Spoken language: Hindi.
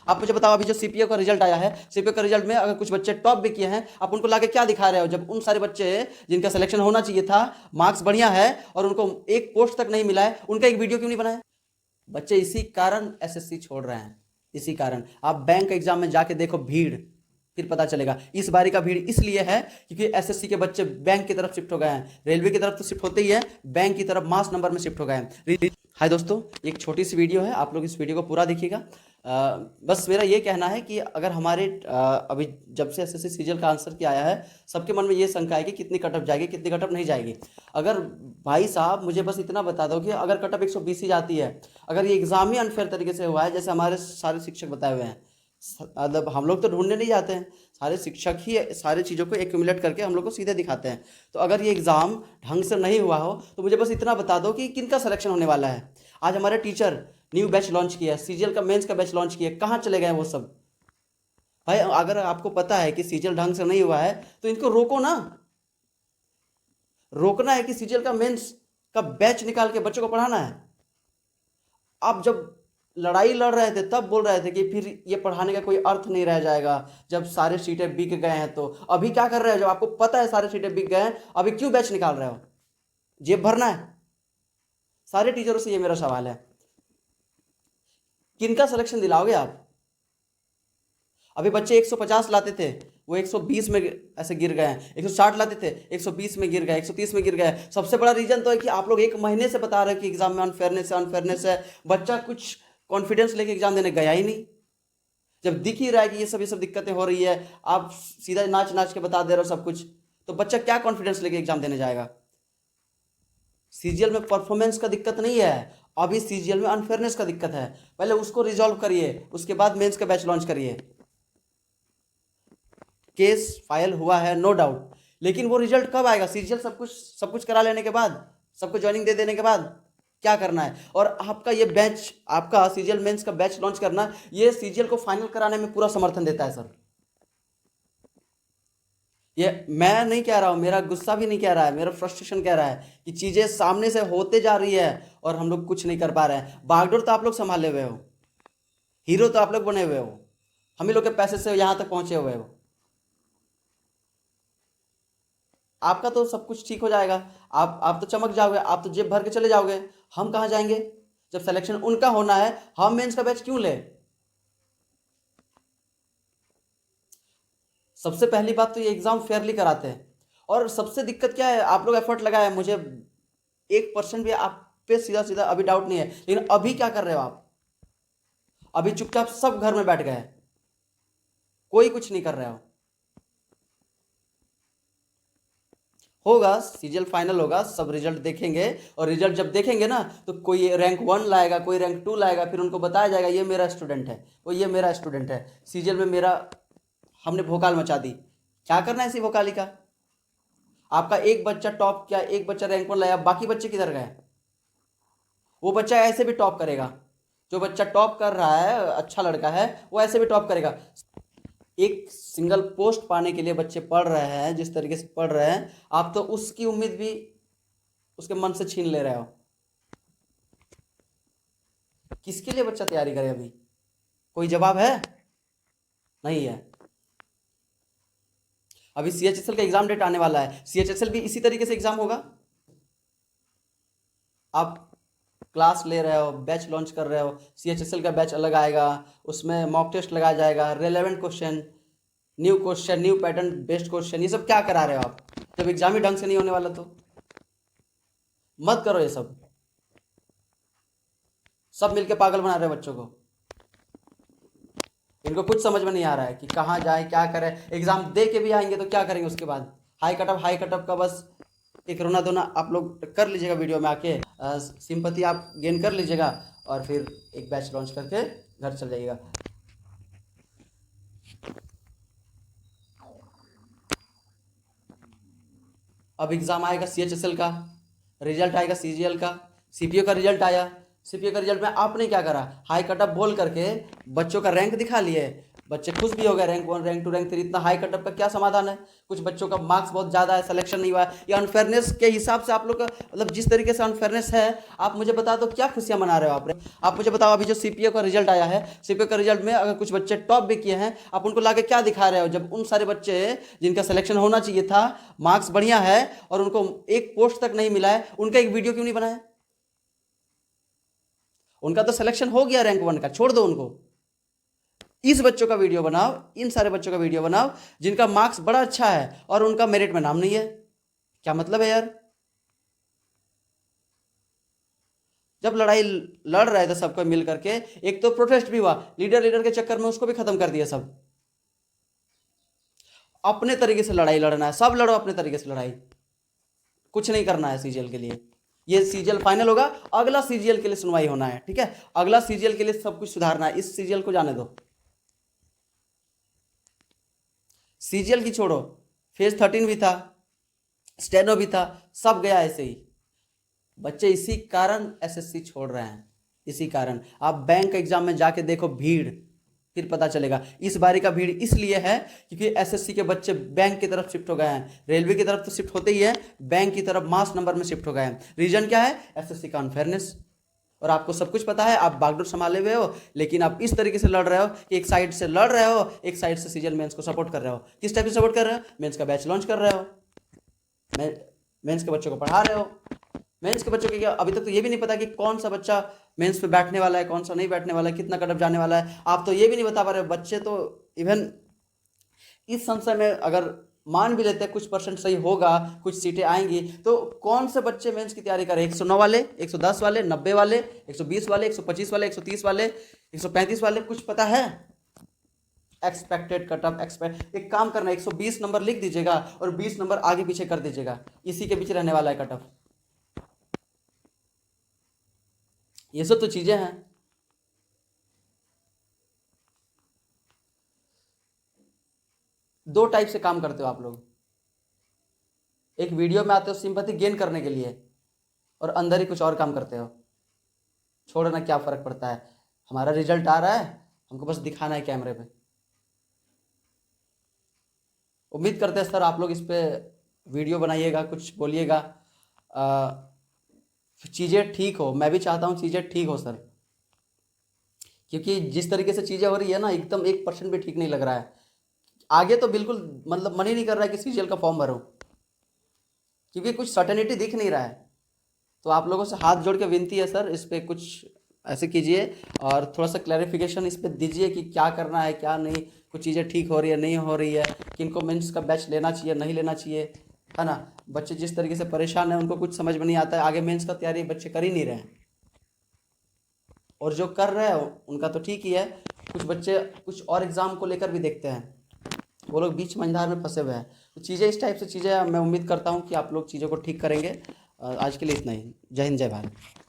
आप मुझे बताओ, अभी जो सीपीओ का रिजल्ट आया है, सीपीओ का रिजल्ट में अगर कुछ बच्चे टॉप भी किए हैं, आप उनको लाके क्या दिखा रहे हो? जब उन सारे बच्चे जिनका सिलेक्शन होना चाहिए था, मार्क्स बढ़िया है और उनको एक पोस्ट तक नहीं मिला है, उनका एक वीडियो क्यों नहीं बनाया? बच्चे इसी कारण एसएससी छोड़ रहे हैं, इसी कारण। आप बैंक एग्जाम में जाके देखो भीड़, फिर पता चलेगा। इस बारी का भीड़ इसलिए है क्योंकि एसएससी के बच्चे बैंक की तरफ शिफ्ट हो गए हैं। रेलवे की तरफ तो शिफ्ट होते ही है, बैंक की तरफ मास नंबर में शिफ्ट हो गए हैं। हाय दोस्तों, एक छोटी सी वीडियो है, आप लोग इस वीडियो को पूरा देखिएगा। बस मेरा ये कहना है कि अगर हमारे अभी जब से एसएससी सीजीएल का आंसर किया आया है, सबके मन में ये शंका है कि कितनी कटअप जाएगी, कितनी कटअप नहीं जाएगी। अगर भाई साहब मुझे बस इतना बता दो कि अगर कटअप 120 ही जाती है, अगर ये एग्जाम ही अनफेयर तरीके से हुआ है जैसे हमारे सारे शिक्षक बताए हुए हैं, मतलब हम लोग तो ढूंढने नहीं जाते हैं, सारे शिक्षक ही सारी चीज़ों को एक्यूमुलेट करके हम लोग को सीधे दिखाते हैं। तो अगर ये एग्ज़ाम ढंग से नहीं हुआ हो तो मुझे बस इतना बता दो कि किनका सिलेक्शन होने वाला है। आज हमारे टीचर न्यू बैच लॉन्च किया है, सीजीएल का मेंस का बैच लॉन्च किया है, कहाँ चले गए वो सब? भाई अगर आपको पता है कि सीजीएल ढंग से नहीं हुआ है तो इनको रोको ना। रोकना है कि सीजीएल का मेंस का बैच निकाल के बच्चों को पढ़ाना है। आप जब लड़ाई लड़ रहे थे तब बोल रहे थे कि फिर ये पढ़ाने का कोई अर्थ नहीं रह जाएगा जब सारे सीटें बिक गए हैं। तो अभी क्या कर रहे हो जब आपको पता है सारे सीटें बिक गए हैं, अभी क्यों बैच निकाल रहे हो? जेब भरना है? सारे टीचरों से ये मेरा सवाल है, किनका सिलेक्शन दिलाओगे आप? अभी बच्चे 150 लाते थे, वो 120 में ऐसे गिर गए हैं, 160 लाते थे 120 में गिर गए, 130 में गिर गए। सबसे बड़ा रीजन तो है कि आप लोग एक महीने से बता रहे हैं कि एग्जाम में अनफेयरनेस है, अनफेयरनेस है। बच्चा कुछ कॉन्फिडेंस लेके एग्जाम देने गया ही नहीं। जब दिख ही रहा है कि ये सब दिक्कतें हो रही है, आप सीधा नाच नाच के बता दे रहे हो सब कुछ, तो बच्चा क्या कॉन्फिडेंस लेके एग्जाम देने जाएगा? सीजीएल में परफॉर्मेंस का दिक्कत नहीं है, अभी सीजीएल में अनफेयरनेस का दिक्कत है। पहले उसको रिजॉल्व करिए, उसके बाद मेंस का बैच लॉन्च करिए। केस फाइल हुआ है नो डाउट, लेकिन वो रिजल्ट कब आएगा? सीजीएल सब कुछ करा लेने के बाद, सबको ज्वाइनिंग दे देने के बाद क्या करना है? और आपका ये बैच, आपका सीजीएल मेंस का बैच लॉन्च करना, ये सीजीएल को फाइनल कराने में पूरा समर्थन देता है सर। ये मैं नहीं कह रहा हूँ, मेरा गुस्सा भी नहीं कह रहा है, मेरा फ्रस्ट्रेशन कह रहा है कि चीज़ें सामने से होते जा रही है और हम लोग कुछ नहीं कर पा रहे हैं। बागडोर तो आप लोग संभाले हुए हो, हीरो तो आप लोग बने हुए हो, हम ही लोग के पैसे से यहाँ तक पहुँचे हुए हो। आपका तो सब कुछ ठीक हो जाएगा, आप तो चमक जाओगे, आप तो जेब भर के चले जाओगे। हम कहाँ जाएंगे? जब सिलेक्शन उनका होना है, हम मेंस का बैच क्यों ले? सबसे पहली बात तो ये एग्जाम फेयरली कराते हैं। और सबसे दिक्कत क्या है, आप लोग एफर्ट लगाए, मुझे 1% भी आप पे सीधा सीधा अभी डाउट नहीं है, लेकिन अभी क्या कर रहे हो आप? अभी चुपचाप सब घर में बैठ गए, कोई कुछ नहीं कर रहे हो। होगा सीजीएल फाइनल होगा, सब रिजल्ट देखेंगे, और रिजल्ट जब देखेंगे ना तो कोई रैंक 1 लाएगा, कोई रैंक 2 लाएगा, फिर उनको बताया जाएगा ये मेरा स्टूडेंट है, वो ये मेरा स्टूडेंट है। सीजीएल में मेरा हमने भोकाल मचा दी। क्या करना है इसी भोकाली का? आपका एक बच्चा टॉप किया, एक बच्चा रैंक 1 लाया, बाकी बच्चे किधर गए? वो बच्चा ऐसे भी टॉप करेगा, जो बच्चा टॉप कर रहा है, अच्छा लड़का है, वो ऐसे भी टॉप करेगा। एक सिंगल पोस्ट पाने के लिए बच्चे पढ़ रहे हैं, जिस तरीके से पढ़ रहे हैं, आप तो उसकी उम्मीद भी उसके मन से छीन ले रहे हो। किसके लिए बच्चा तैयारी करे? अभी कोई जवाब है? नहीं है। अभी सीएचएसएल का एग्जाम डेट आने वाला है, सीएचएसएल भी इसी तरीके से एग्जाम होगा। आप क्लास ले रहे हो, बैच लॉन्च कर रहे हो, सीएचएसएल का बैच अलग आएगा, उसमें मॉक टेस्ट लगाया जाएगा, relevant question, new pattern based question, ये सब क्या करा रहे हो आप जब एग्जाम ही ढंग से नहीं होने वाला? तो मत करो ये सब मिलके पागल बना रहे हो बच्चों को। इनको कुछ समझ में नहीं आ रहा है कि कहाँ जाए, क्या करें। एग्जाम दे के भी आएंगे तो क्या करेंगे उसके बाद? हाई कटअप का बस एक रोना धोना आप लोग कर लीजिएगा, वीडियो में आके सिंपैथी आप गेन कर लीजिएगा और फिर एक बैच लॉन्च करके घर चल जाइएगा। अब एग्ज़ाम आएगा सीएचएसएल का, रिजल्ट आएगा सीजीएल का, सीपीओ का रिजल्ट आया। सीपीओ का रिजल्ट में आपने क्या करा? हाई कटअप बोल करके बच्चों का रैंक दिखा लिए, बच्चे खुश भी हो गए, रैंक 1 रैंक 2 रैंक 3, इतना हाई कटअप का क्या समाधान है? कुछ बच्चों का मार्क्स बहुत ज़्यादा है, सिलेक्शन नहीं हुआ है। ये अनफेयरनेस के हिसाब से आप लोग का मतलब जिस तरीके से अनफेयरनेस है, आप मुझे बता दो क्या खुशियाँ मना रहे हो आप मुझे बताओ। अभी जो सीपीओ का रिजल्ट आया है, सीपीओ का रिजल्ट में अगर कुछ बच्चे टॉप भी किए हैं, आप उनको लाके क्या दिखा रहे हो? जब उन सारे बच्चे जिनका सिलेक्शन होना चाहिए था, मार्क्स बढ़िया है और उनको एक पोस्ट तक नहीं मिला है, उनका एक वीडियो क्यों नहीं बनाया? उनका तो सिलेक्शन हो गया रैंक 1 का, छोड़ दो उनको। इस बच्चों का वीडियो बनाओ, इन सारे बच्चों का वीडियो बनाओ जिनका मार्क्स बड़ा अच्छा है और उनका मेरिट में नाम नहीं है। क्या मतलब है यार? जब लड़ाई लड़ रहे थे सबको मिल करके, एक तो प्रोटेस्ट भी हुआ, लीडर के चक्कर में उसको भी खत्म कर दिया सब। अपने तरीके से लड़ाई लड़ना है, सब लड़ो अपने तरीके से लड़ाई, कुछ नहीं करना है सीजीएल के लिए। ये सीजीएल फाइनल होगा, अगला सीजीएल के लिए सुनवाई होना है, ठीक है? अगला सीजीएल के लिए सब कुछ सुधारना है, इस सीजीएल को जाने दो। सीजीएल की छोड़ो, फेज 13 भी था, स्टेनो भी था, सब गया ऐसे ही। बच्चे इसी कारण एसएससी छोड़ रहे हैं, इसी कारण। आप बैंक एग्जाम में जाके देखो भीड़, फिर पता चलेगा। इस बारी का भीड़ इसलिए है क्योंकि एसएससी के बच्चे बैंक की तरफ शिफ्ट हो गए हैं। रेलवे की तरफ तो शिफ्ट होते ही है, बैंक की तरफ मास नंबर में शिफ्ट हो गए हैं। रीजन क्या है? एसएससी का अनफेयरनेस। और आपको सब कुछ पता है, आप बागडोर संभाले हुए हो, लेकिन आप इस तरीके से लड़ रहे हो कि एक साइड से लड़ रहे हो, एक साइड से सीजीएल मेंस को सपोर्ट कर रहे हो। किस टाइप से सपोर्ट कर रहे हो? मेंस का बैच लॉन्च कर रहे हो, मेंस के बच्चों को पढ़ा रहे हो। मेंस के बच्चों के क्या अभी तक तो ये भी नहीं पता कि कौन सा बच्चा मेंस पे बैठने वाला है, कौन सा नहीं बैठने वाला है, कितना कटअप जाने वाला है, आप तो ये भी नहीं बता पा रहे हो। बच्चे तो इवन इस संशय में अगर मान भी लेते हैं कुछ परसेंट सही होगा, कुछ सीटें आएंगी, तो कौन से बच्चे मेंस की तैयारी करें? 109 वाले, 110 वाले, 90 वाले, 120 वाले, 125 वाले, 130 वाले, 135 वाले, कुछ पता है? एक्सपेक्टेड कटअप एक काम करना, 120 नंबर लिख दीजिएगा और 20 नंबर आगे पीछे कर दीजिएगा, इसी के बीच रहने वाला है कटअप। ये सब तो चीजें हैं। दो टाइप से काम करते हो आप लोग, एक वीडियो में आते हो सिंपैथी गेन करने के लिए और अंदर ही कुछ और काम करते हो। छोड़ना क्या फर्क पड़ता है? हमारा रिजल्ट आ रहा है, हमको बस दिखाना है कैमरे पे। उम्मीद करते हैं सर आप लोग इस पे वीडियो बनाइएगा, कुछ बोलिएगा, चीज़ें ठीक हो। मैं भी चाहता हूँ चीज़ें ठीक हो सर, क्योंकि जिस तरीके से चीज़ें हो रही है ना, एकदम 1% भी ठीक नहीं लग रहा है। आगे तो बिल्कुल मतलब मन ही नहीं कर रहा है कि सीजीएल का फॉर्म भरो, क्योंकि कुछ सर्टेनिटी दिख नहीं रहा है। तो आप लोगों से हाथ जोड़ के विनती है सर, इस पर कुछ ऐसे कीजिए और थोड़ा सा क्लैरिफिकेशन इस पर दीजिए कि क्या करना है क्या नहीं, कुछ चीज़ें ठीक हो रही है नहीं हो रही है, किनको मेंस का बैच लेना चाहिए नहीं लेना चाहिए, है ना? बच्चे जिस तरीके से परेशान हैं, उनको कुछ समझ में नहीं आता है, आगे मेंस का तैयारी बच्चे कर ही नहीं रहे हैं, और जो कर रहे हैं उनका तो ठीक ही है। कुछ बच्चे कुछ और एग्ज़ाम को लेकर भी देखते हैं, वो लोग बीच मंझधार में फंसे हुए हैं। तो चीज़ें इस टाइप से चीज़ें मैं उम्मीद करता हूँ कि आप लोग चीज़ों को ठीक करेंगे। आज के लिए इतना ही। जय हिंद, जय भारत।